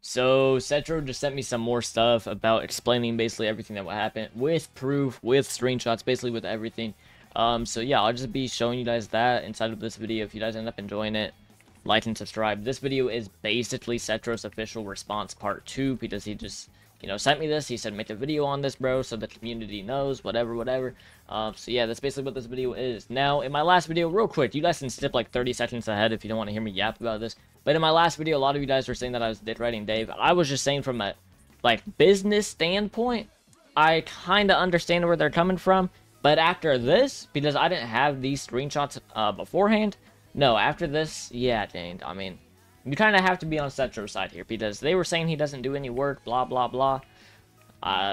So Setro just sent me some more stuff about explaining basically everything that would happen with proof, with screenshots, basically with everything. So yeah, I'll just be showing you guys that inside of this video. If you guys end up enjoying it, like and subscribe. This video is basically Setro's official response part 2 because he just, sent me this. He said make a video on this, bro, so the community knows, whatever. So yeah, that's basically what this video is. Now, in my last video, real quick, you guys can skip like 30 seconds ahead if you don't want to hear me yap about this. But in my last video, a lot of you guys were saying that I was dick riding Dave. I was just saying from a, business standpoint, I kind of understand where they're coming from. But after this, because I didn't have these screenshots beforehand, no, after this, yeah, dang, I mean, you kind of have to be on Setro's side here, because they were saying he doesn't do any work, blah, blah, blah.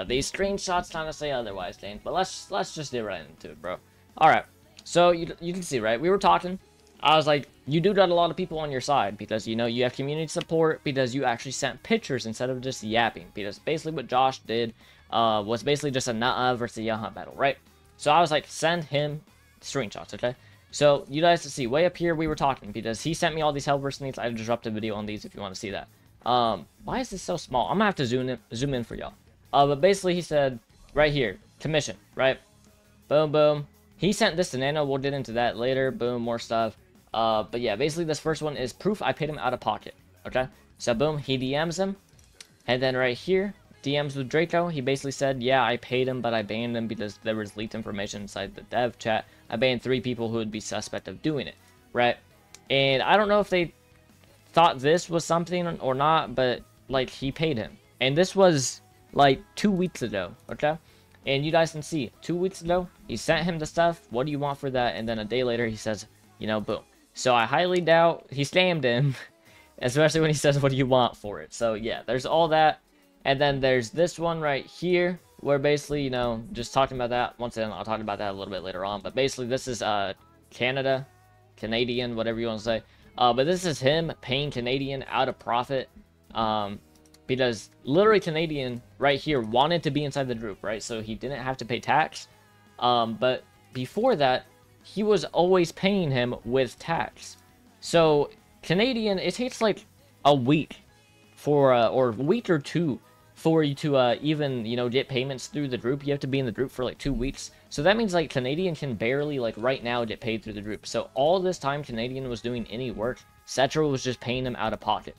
These screenshots kind of say otherwise, dang, but let's just get right into it, bro. Alright, so you can see, right, we were talking. I was like, you do got a lot of people on your side, because, you have community support, because you actually sent pictures instead of just yapping, because basically what Josh did was basically just a Nuh-uh versus Yaha battle, right? So I was like, send him screenshots, okay? So you guys can see, way up here we were talking, because he sent me all these Hellverse needs. I just dropped a video on these if you want to see that. Why is this so small? I'm gonna have to zoom in for y'all. But basically he said, right here, commission, right? Boom, boom. He sent this to Nano. We'll get into that later. Boom, more stuff. But yeah, basically this first one is proof I paid him out of pocket, okay? So boom, he DMs him. And then right here, DMs with Draco. He basically said, yeah, I paid him, but I banned him because there was leaked information inside the dev chat. I banned 3 people who would be suspect of doing it, right? And I don't know if they thought this was something or not, but, he paid him. And this was, 2 weeks ago, okay? And you guys can see, 2 weeks ago, he sent him the stuff. What do you want for that? And then a day later, he says, boom. So I highly doubt he scammed him, especially when he says, what do you want for it? So, yeah, there's all that. And then there's this one right here, where basically, just talking about that. Once again, I'll talk about that a little bit later on. But basically, this is Canadian, whatever you want to say. But this is him paying Canadian out of profit. Because literally Canadian right here wanted to be inside the group, right? So he didn't have to pay tax. But before that, he was always paying him with tax. So Canadian, it takes like a week for, or a week or two for you to even, get payments through the group. You have to be in the group for 2 weeks. So that means Canadian can barely right now get paid through the group. So all this time Canadian was doing any work, Setro was just paying him out of pocket.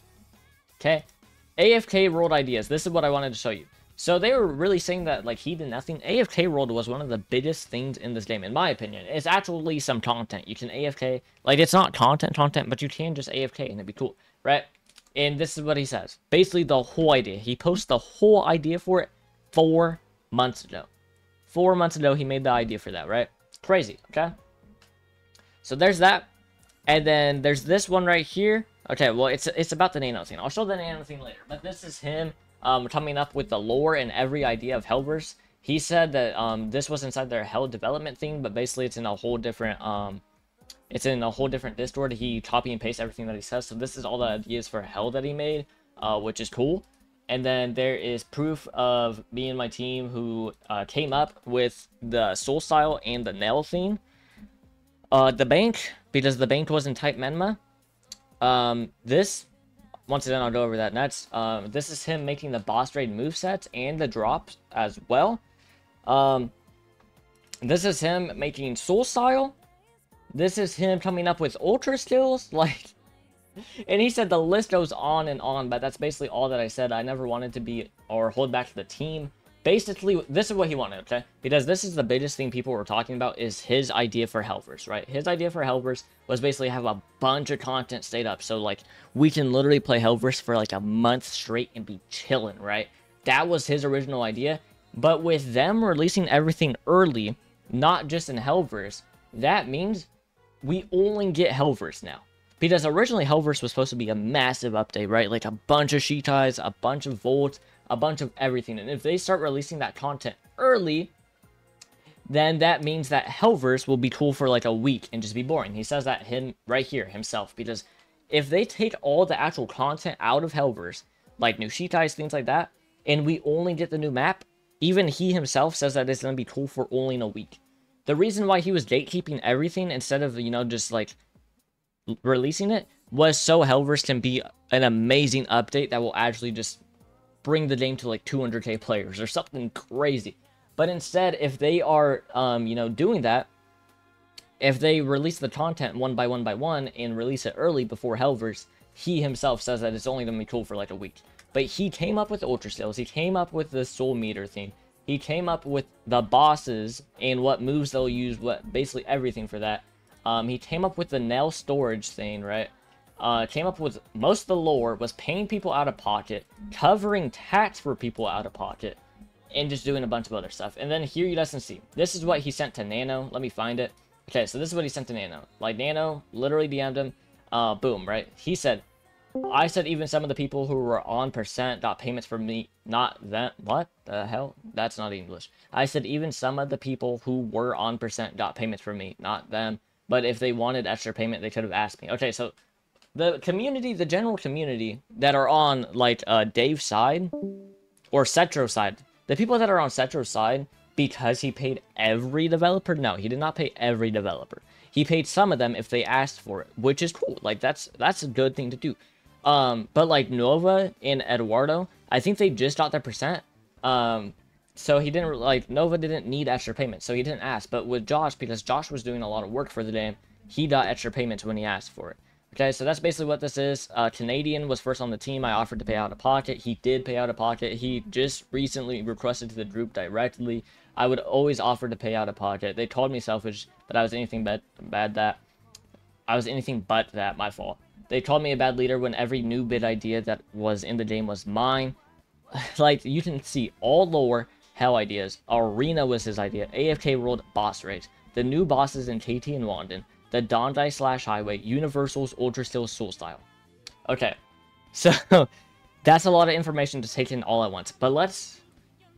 Okay? AFK rolled ideas. This is what I wanted to show you. So they were really saying that he did nothing. AFK rolled was one of the biggest things in this game, in my opinion. It's actually some content. You can AFK. It's not content, but you can just AFK and it'd be cool, right? And this is what he says. Basically, the whole idea. He posted the whole idea for it 4 months ago. 4 months ago, he made the idea for that, right? Crazy, okay? So there's that. And then there's this one right here. Okay, well, it's about the Nano thing. I'll show the Nano thing later. But this is him coming up with the lore and every idea of Hellverse. He said that this was inside their Hell development thing, but basically it's in a whole different Discord. He copy and paste everything that he says. So this is all the ideas for Hell that he made, which is cool. And then there is proof of me and my team who came up with the soul style and the nail theme. The bank, because the bank was in type Menma. This, once again, I'll go over that next. This is him making the boss raid movesets and the drops as well. This is him making soul style. This is him coming up with ultra skills, and he said the list goes on and on, but that's basically all that I said. I never wanted to be, or hold back to the team. Basically, this is what he wanted, okay? Because this is the biggest thing people were talking about, is his idea for Hellverse, right? His idea for Hellverse was basically have a bunch of content stayed up, so, we can literally play Hellverse for, a month straight and be chilling, right? That was his original idea, but with them releasing everything early, not just in Hellverse, that means we only get Hellverse now. Because originally Hellverse was supposed to be a massive update, right? A bunch of Shiitais, a bunch of Volts, a bunch of everything. And if they start releasing that content early, then that means that Hellverse will be cool for a week and just be boring. He says that right here himself. Because if they take all the actual content out of Hellverse, new Shiitais, things like that, and we only get the new map, even he himself says that it's going to be cool for only in a week. The reason why he was gatekeeping everything instead of, just releasing it was so Hellverse can be an amazing update that will actually just bring the game to like 200k players or something crazy. But instead, if they are, you know, doing that, if they release the content one by one and release it early before Hellverse, he himself says that it's only going to be cool for like a week. But he came up with Ultra Sales, he came up with the Soul Meter thing, he came up with the bosses and what moves they'll use, what basically everything for that. He came up with the nail storage thing, right? Came up with most of the lore, was paying people out of pocket, covering tax for people out of pocket, and just doing a bunch of other stuff. And then here you guys can see, this is what he sent to Nano. Let me find it. Okay, so this is what he sent to Nano. Like, Nano literally DM'd him. Boom, right? He said, I said even some of the people who were on percent got payments from me, not them. What the hell? That's not English. I said even some of the people who were on percent got payments from me, not them. But if they wanted extra payment, they could have asked me. Okay, so the community, the general community that are on, like, Dave's side, or Setro's side, the people that are on Setro's side, because he paid every developer, no, he did not pay every developer. He paid some of them if they asked for it, which is cool. Like, that's a good thing to do. But, like, Nova and Eduardo, I think they just got their percent. So he didn't, like, Nova didn't need extra payments, so he didn't ask. But with Josh, because Josh was doing a lot of work for the game, he got extra payments when he asked for it. Okay, so that's basically what this is. Canadian was first on the team. I offered to pay out of pocket. He did pay out of pocket. He just recently requested to the group directly. I would always offer to pay out of pocket. They called me selfish, that I was anything but that. I was anything but that, my fault. They called me a bad leader when every new bid idea that was in the game was mine. Like, you can see all lore, hell ideas. Arena was his idea. AFK World boss race. The new bosses in KT and London. The Dondai / Highway, Universal's Ultra Steel Soul Style. Okay, so that's a lot of information to take in all at once. But let's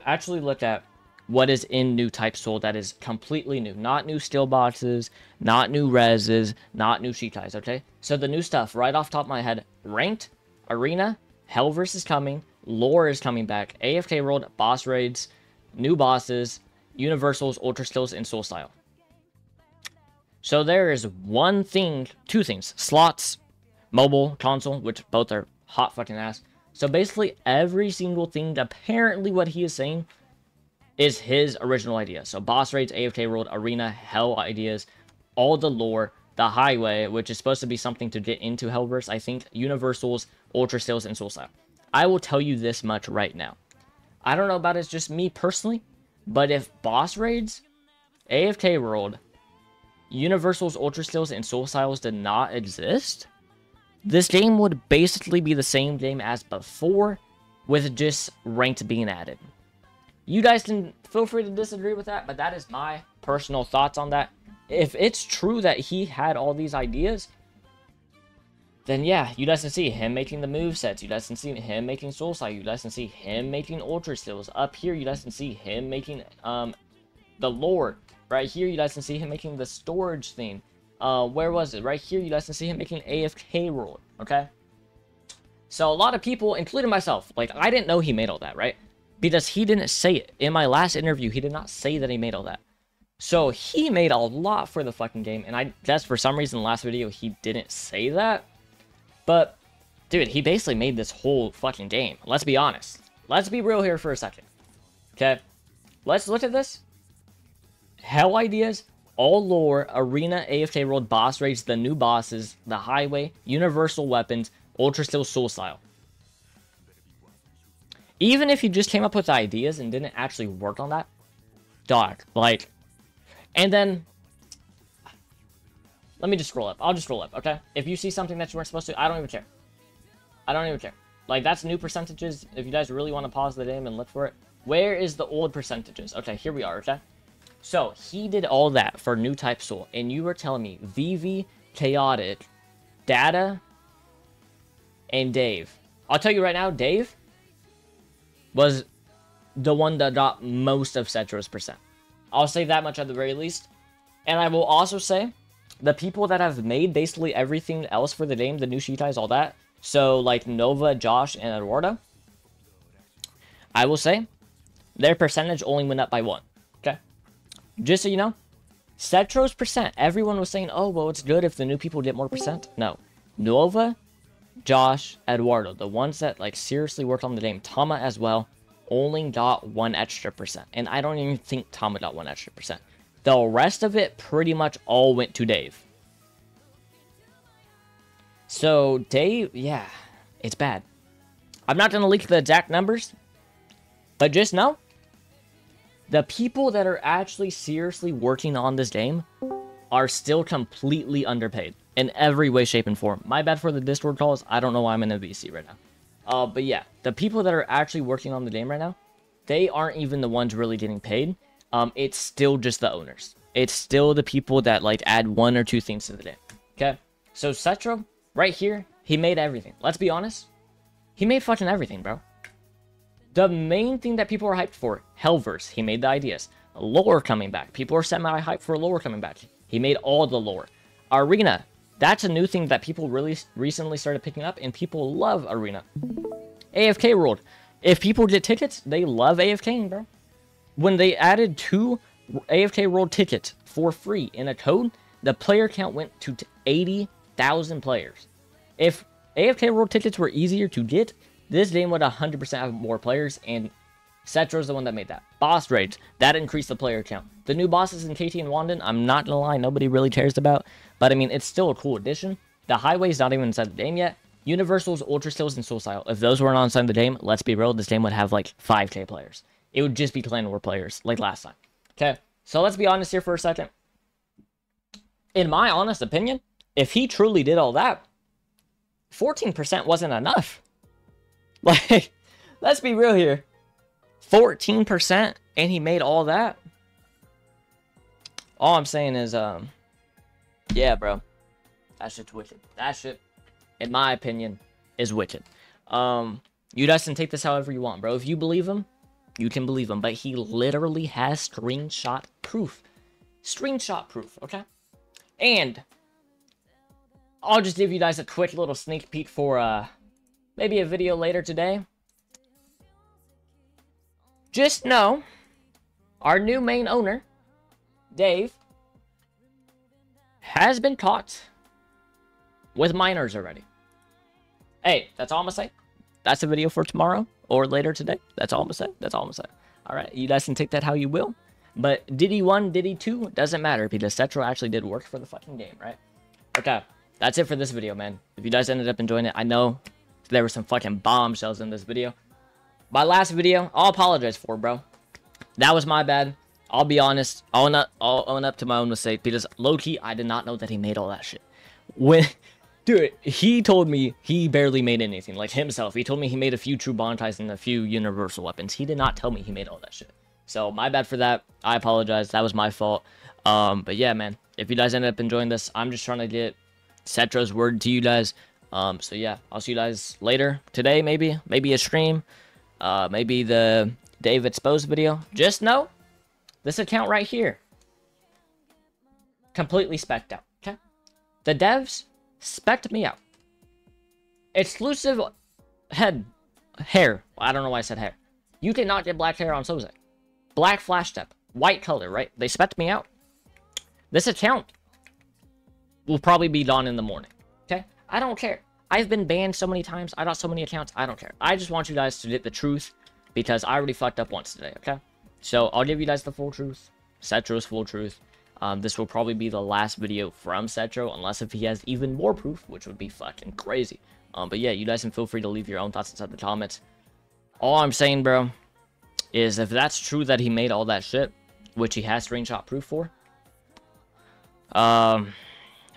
actually look at what is in new Type Soul that is completely new. Not new skill boxes, not new reses, not new Shiitais, okay? So the new stuff, right off the top of my head, Ranked, Arena, Hellverse is coming, Lore is coming back, AFK World, Boss Raids, new bosses, Universal's Ultra Skills, and Soul Style. So there is two things. Slots, mobile, console, which both are hot fucking ass. So basically every single thing, apparently what he is saying, is his original idea. So boss raids, AFK World, Arena, Hell ideas, all the lore, the Highway, which is supposed to be something to get into Hellverse, I think, Universals, Ultra Sales, and Soul Style. I will tell you this much right now. I don't know about it's just me personally, but if boss raids, AFK World, Universal's Ultra Stills and Soul Styles did not exist, this game would basically be the same game as before, with just ranked being added. You guys can feel free to disagree with that, but that is my personal thoughts on that. If it's true that he had all these ideas, then yeah, you guys can see him making the movesets, you guys can see him making Soul Style, you guys can see him making Ultra Stills. Up here, you guys can see him making the lore. Right here, you guys can see him making the storage thing. Where was it? Right here, you guys can see him making AFK World, okay? So a lot of people, including myself, like, I didn't know he made all that, right? Because he didn't say it. In my last interview, he did not say that he made all that. So he made a lot for the fucking game, and I guess for some reason in the last video, he didn't say that. But, dude, he basically made this whole fucking game. Let's be honest. Let's be real here for a second, okay? Let's look at this. Hell ideas, all lore, Arena, AFK World, boss raids, the new bosses, the Highway, Universal weapons, Ultra Steel, Soul Style. Even if you just came up with ideas and didn't actually work on that, dog, like, and then, let me just scroll up. I'll just scroll up, okay? If you see something that you weren't supposed to, I don't even care. I don't even care. Like, that's new percentages. If you guys really want to pause the game and look for it, where is the old percentages? Okay, here we are, okay? So, he did all that for new Type Soul, and you were telling me VV, Chaotic, Data, and Dave. I'll tell you right now, Dave was the one that got most of Setro's percent. I'll say that much at the very least. And I will also say, the people that have made basically everything else for the game, the new Shiitais, all that, so like Nova, Josh, and Eduardo, I will say, their percentage only went up by 1. Okay? Just so you know, Setro's percent, everyone was saying, oh, well, it's good if the new people get more percent. No. Nova, Josh, Eduardo, the ones that like seriously worked on the game, Tama as well, only got 1 extra %. And I don't even think Tama got 1 extra %. The rest of it pretty much all went to Dave. So Dave, yeah, it's bad. I'm not going to leak the exact numbers, but just know, the people that are actually seriously working on this game are still completely underpaid in every way, shape, and form. My bad for the Discord calls. I don't know why I'm in a VC right now. But yeah, the people that are actually working on the game right now, they aren't even the ones really getting paid. It's still just the owners. It's still the people that like add 1 or 2 things to the game. Okay? So Setro, right here, he made everything. Let's be honest. He made fucking everything, bro. The main thing that people are hyped for, Hellverse, he made the ideas. Lore coming back. People are semi-hyped for lore coming back. He made all the lore. Arena, that's a new thing that people really recently started picking up, and people love Arena. AFK World. If people get tickets, they love AFKing, bro. When they added 2 AFK World tickets for free in a code, the player count went to 80,000 players. If AFK World tickets were easier to get, this game would 100% have more players, and Setro's the one that made that. Boss raids, that increased the player count. The new bosses in KT and Wandon, I'm not gonna lie, nobody really cares about, but I mean, it's still a cool addition. The highway's not even inside the game yet. Universals, Ultra Stills, and Soul Style, if those weren't on inside the game, let's be real, this game would have like 5k players. It would just be clan war players, like last time. Okay, so let's be honest here for a second. In my honest opinion, if he truly did all that, 14% wasn't enough. Like, let's be real here. 14% and he made all that? All I'm saying is, yeah, bro. That shit's wicked. That shit, in my opinion, is wicked. You guys can take this however you want, bro. If you believe him, you can believe him. But he literally has screenshot proof. Screenshot proof, okay? And I'll just give you guys a quick little sneak peek for, maybe a video later today. Just know, our new main owner, Dave, has been caught with minors already. Hey, that's all I'm gonna say. That's a video for tomorrow or later today. That's all I'm gonna say. That's all I'm gonna say. Alright, you guys can take that how you will. But Diddy 1, Diddy 2, doesn't matter because Setro actually did work for the fucking game, right? Okay, that's it for this video, man. If you guys ended up enjoying it, I know there were some fucking bombshells in this video. My last video, I'll apologize for, bro. That was my bad. I'll be honest. I'll own up to my own mistake because low-key, I did not know that he made all that shit. Dude, he told me he barely made anything, like himself. He told me he made a few true bond ties and a few universal weapons. He did not tell me he made all that shit. So, my bad for that. I apologize. That was my fault. But yeah, man. If you guys ended up enjoying this, I'm just trying to get Setro's word to you guys. So yeah, I'll see you guys later. Today, maybe a stream. Maybe the Dave Exposed video. Just know, this account right here, completely specced out, okay? The devs specced me out. Exclusive hair. I don't know why I said hair. You cannot get black hair on Soze. Black flash step. White color, right? They specced me out. This account will probably be gone in the morning, okay? I don't care. I've been banned so many times. I got so many accounts. I don't care. I just want you guys to get the truth because I already fucked up once today, okay? So, I'll give you guys the full truth. Setro's full truth. This will probably be the last video from Setro unless if he has even more proof, which would be fucking crazy. But yeah, you guys can feel free to leave your own thoughts inside the comments. All I'm saying, bro, is if that's true that he made all that shit, which he has screenshot proof for,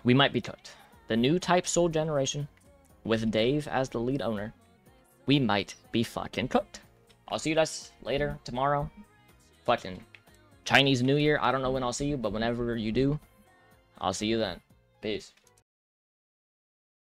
we might be cooked. The new type soul generation, with Dave as the lead owner, we might be fucking cooked. I'll see you guys later, tomorrow. Fucking Chinese New Year. I don't know when I'll see you, but whenever you do, I'll see you then. Peace.